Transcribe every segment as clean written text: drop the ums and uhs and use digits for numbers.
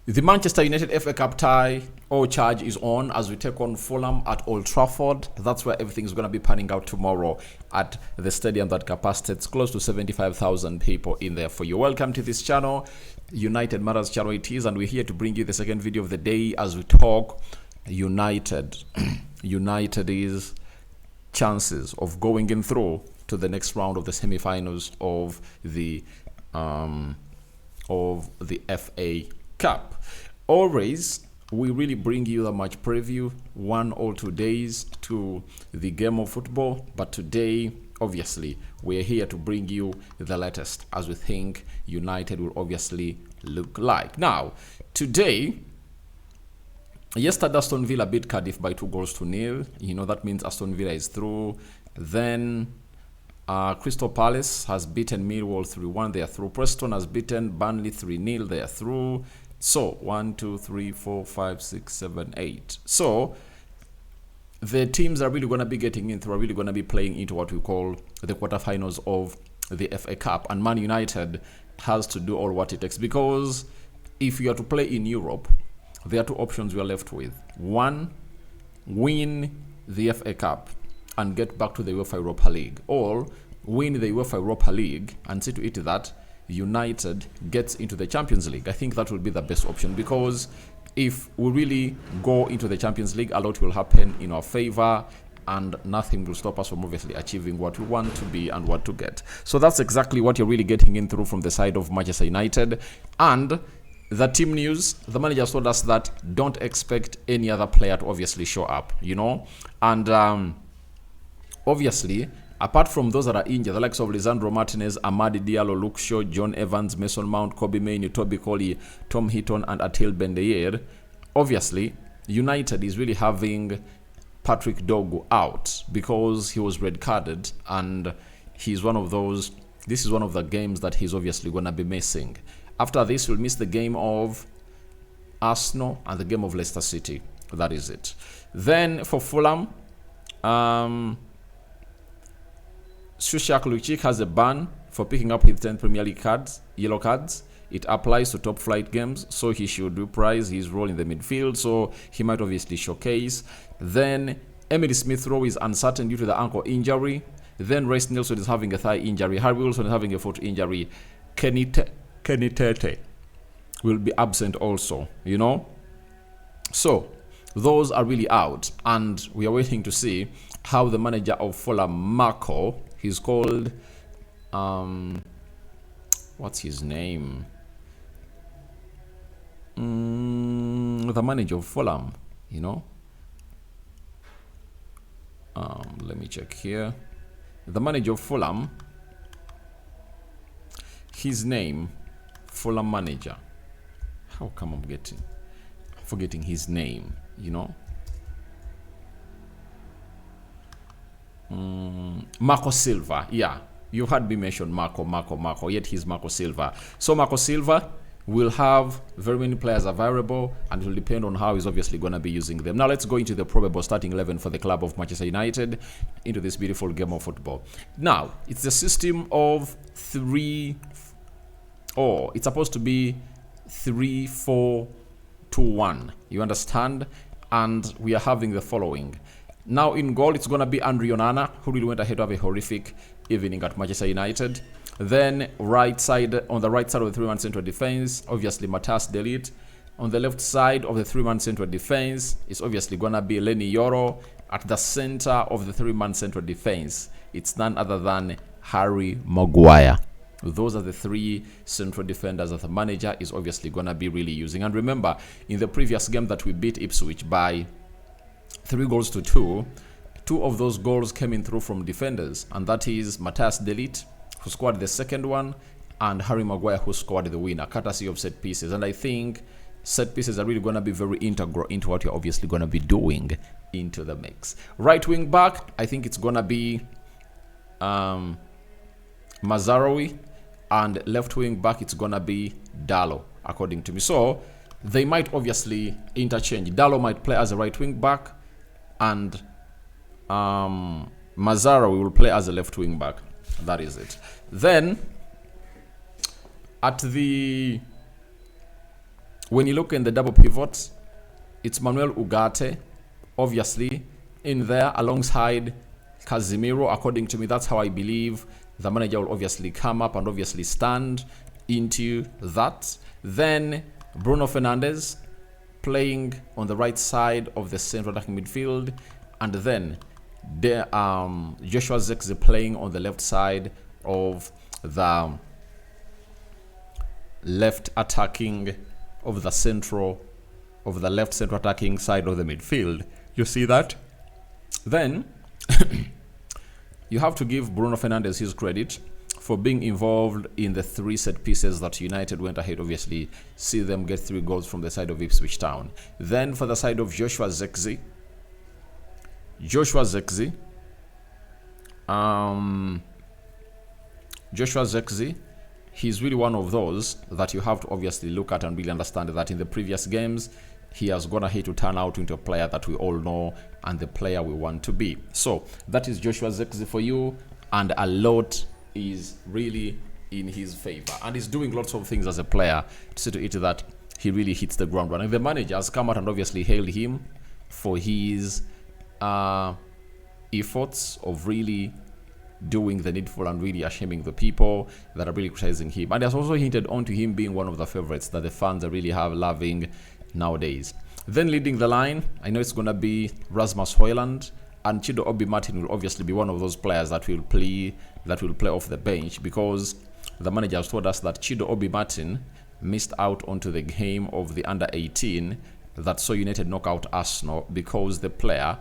The Manchester United FA Cup tie or charge is on as we take on Fulham at Old Trafford. That's where everything is going to be panning out tomorrow at the stadium that capacitates close to 75,000 people in there for you. Welcome to this channel, United Matters channel it is, and we're here to bring you the second video of the day as we talk United. United's chances of going in through to the next round of the semi-finals of the FA Cup. Always, we really bring you the match preview 1 or 2 days to the game of football, but today, obviously, we're here to bring you the latest as we think United will obviously look like. Now, today, yesterday Aston Villa beat Cardiff by 2-0. You know, that means Aston Villa is through. Then Crystal Palace has beaten Millwall 3-1. They are through. Preston has beaten Burnley 3-0. They are through. So 1, 2, 3, 4, 5, 6, 7, 8. So the teams are really going to be getting into, are really going to be playing into what we call the quarterfinals of the FA Cup. And Man United has to do all what it takes, because if you are to play in Europe, there are two options we are left with. One, win the FA Cup and get back to the UEFA Europa League, or win the UEFA Europa League and see to it that United gets into the Champions League. I think that will be the best option, because if we really go into the Champions League, a lot will happen in our favor and nothing will stop us from obviously achieving what we want to be and what to get. So that's exactly what you're really getting in through from the side of Manchester United. And the team news, the manager told us that don't expect any other player to obviously show up, you know. And obviously, apart from those that are injured, the likes of Lisandro Martinez, Amadi Diallo, Luke Shaw, John Evans, Mason Mount, Kobe Mainoo, Toby Colley, Tom Heaton, and Atil Ben-Dayer, obviously, United is really having Patrick Dogu out because he was red carded, and he's one of those. This is one of the games that he's obviously going to be missing. After this, we'll miss the game of Arsenal and the game of Leicester City. That is it. Then for Fulham, Sushak Luchik has a ban for picking up his 10 Premier League cards, yellow cards. It applies to top flight games, so he should reprise his role in the midfield, so he might obviously showcase. Then Emily Smith-Rowe is uncertain due to the ankle injury. Then Reece Nelson is having a thigh injury. Harry Wilson is having a foot injury. Kenny Tete will be absent also, you know. So those are really out, and we are waiting to see how the manager of Fulham, Marco, he's called, what's his name? The manager of Fulham, you know. Let me check here. The manager of Fulham, his name, Fulham manager. How come I'm forgetting his name, you know? Marco Silva. Yeah, you heard me mention Marco, yet he's Marco Silva. So Marco Silva will have very many players available, and it will depend on how he's obviously going to be using them. Now let's go into the probable starting 11 for the club of Manchester United into this beautiful game of football. Now, it's a system of 3, or it's supposed to be 3-4-2-1. You understand? And we are having the following. Now in goal, it's going to be Andre Onana, who really went ahead to have a horrific evening at Manchester United. Then on the right side of the three-man central defense, obviously Matthias de Ligt. On the left side of the three-man central defense, it's obviously going to be Lenny Yoro. At the center of the three-man central defense, it's none other than Harry Maguire. Those are the three central defenders that the manager is obviously going to be really using. And remember, in the previous game that we beat Ipswich by 3-2, 2 of those goals came in through from defenders, and that is Matthias de Ligt, who scored the second one, and Harry Maguire, who scored the winner, courtesy of set pieces. And I think set pieces are really going to be very integral into what you're obviously going to be doing into the mix. Right wing back, I think it's going to be Mazraoui, and left wing back, it's going to be Dalot, according to me. So they might obviously interchange. Dalot might play as a right wing back, and Mazraoui will play as a left wing back. That is it. Then at the when you look in the double pivots, it's Manuel Ugarte, obviously, in there alongside Casemiro. According to me, that's how I believe the manager will obviously come up and obviously stand into that. Then Bruno Fernandes playing on the right side of the central attacking midfield, and then Joshua Zirkzee playing on the left side of the left central attacking side of the midfield. You see that? Then you have to give Bruno Fernandes his credit for being involved in the 3 set pieces that United went ahead, obviously, see them get 3 goals from the side of Ipswich Town. Then for the side of Joshua Zirkzee, he's really one of those that you have to obviously look at and really understand that in the previous games, he has gone ahead to turn out into a player that we all know and the player we want to be. So that is Joshua Zirkzee for you, and a lot is really in his favor, and he's doing lots of things as a player to see to it that he really hits the ground running. The manager has come out and obviously hailed him for his efforts of really doing the needful and really ashaming the people that are really criticizing him, and he has also hinted on to him being one of the favorites that the fans are really loving nowadays. Then leading the line, I know it's going to be Rasmus Højlund, and Chido Obi Martin will obviously be one of those players that will play off the bench, because the manager has told us that Chido Obi Martin missed out onto the game of the under-18 that saw United knock out Arsenal, because the player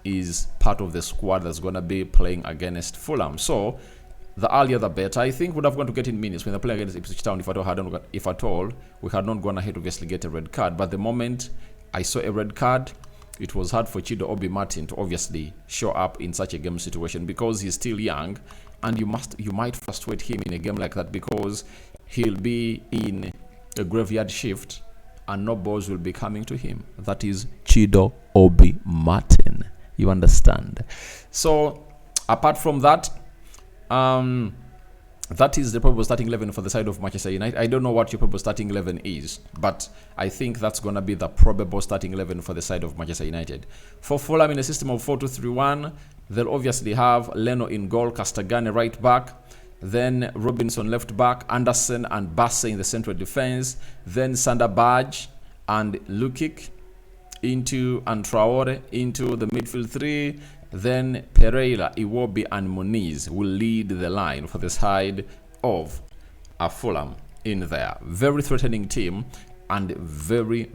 is part of the squad that's going to be playing against Fulham. So the earlier the better. I think would have gone to get in minutes when the player against Ipswich Town, if at all we had not gone ahead to obviously get a red card. But the moment I saw a red card, it was hard for Chido Obi Martin to obviously show up in such a game situation, because he's still young, and you might frustrate him in a game like that, because he'll be in a graveyard shift and no balls will be coming to him. That is Chido Obi Martin. You understand? So apart from that, that is the probable starting 11 for the side of Manchester United. I don't know what your probable starting 11 is, but I think that's going to be the probable starting 11 for the side of Manchester United. For Fulham, in a system of 4-2-3-1, they'll obviously have Leno in goal, Castagane right back, then Robinson left back, Anderson and Basse in the central defense, then Sander Berge and Lukic and Traore into the midfield 3. Then Pereira, Iwobi and Muniz will lead the line for the side of Fulham in there. Very threatening team, and very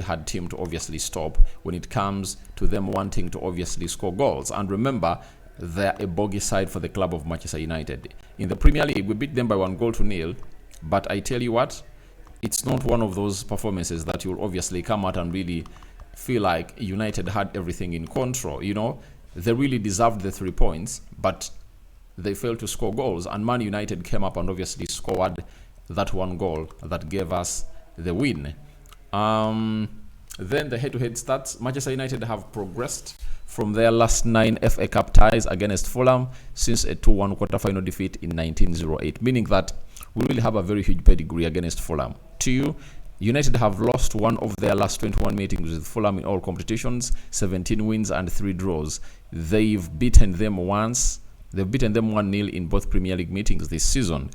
hard team to obviously stop when it comes to them wanting to obviously score goals. And remember, they're a bogey side for the club of Manchester United. In the Premier League, we beat them by 1-0, but I tell you what, it's not one of those performances that you'll obviously come out and really feel like United had everything in control. You know, they really deserved the 3 points, but they failed to score goals, and Man United came up and obviously scored that 1 goal that gave us the win. Then the head-to-head stats, Manchester United have progressed from their last 9 FA Cup ties against Fulham since a 2-1 quarter-final defeat in 1908, meaning that we really have a very huge pedigree against Fulham. 2, United have lost one of their last 21 meetings with Fulham in all competitions, 17 wins and 3 draws. They've beaten them once. They've beaten them 1-0 in both Premier League meetings this season.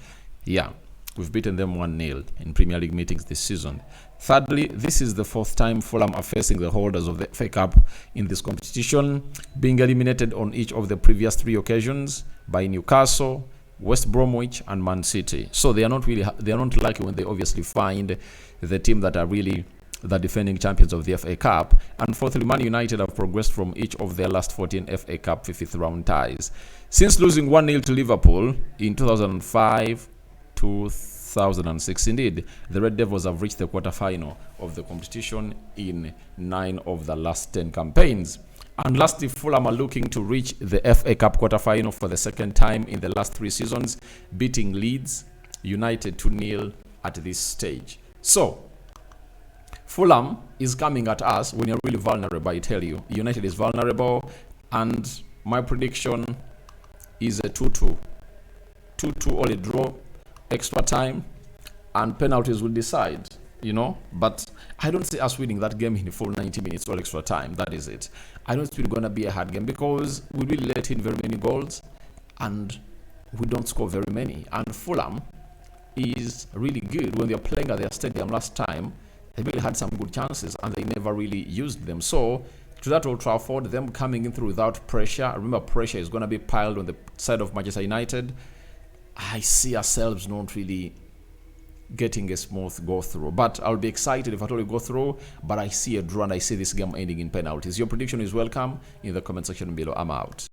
Yeah, we've beaten them 1-0 in Premier League meetings this season. Thirdly, this is the 4th time Fulham are facing the holders of the FA Cup in this competition, being eliminated on each of the previous 3 occasions by Newcastle, West Bromwich and Man City. So they are not lucky when they obviously find the team that are really the defending champions of the FA Cup. And fourthly, Man United have progressed from each of their last 14 FA Cup 5th round ties. Since losing 1-0 to Liverpool in 2005-2006, indeed, the Red Devils have reached the quarter-final of the competition in 9 of the last 10 campaigns. And lastly, Fulham are looking to reach the FA Cup quarter-final for the 2nd time in the last 3 seasons, beating Leeds United 2-0 at this stage. So, Fulham is coming at us when you're really vulnerable, I tell you. United is vulnerable, and my prediction is a 2-2. 2-2 or a draw, extra time, and penalties will decide, But I don't see us winning that game in the full 90 minutes or extra time. That is it. I don't think it's going to be a hard game because we really let in very many goals and we don't score very many. And Fulham is really good. When they were playing at their stadium last time, they really had some good chances and they never really used them. So to that Old Trafford, them coming in through without pressure. Remember, pressure is going to be piled on the side of Manchester United. I see ourselves not really getting a smooth go through, but I'll be excited if I totally go through. But I see a draw and I see this game ending in penalties. Your prediction is welcome in the comment section below. I'm out.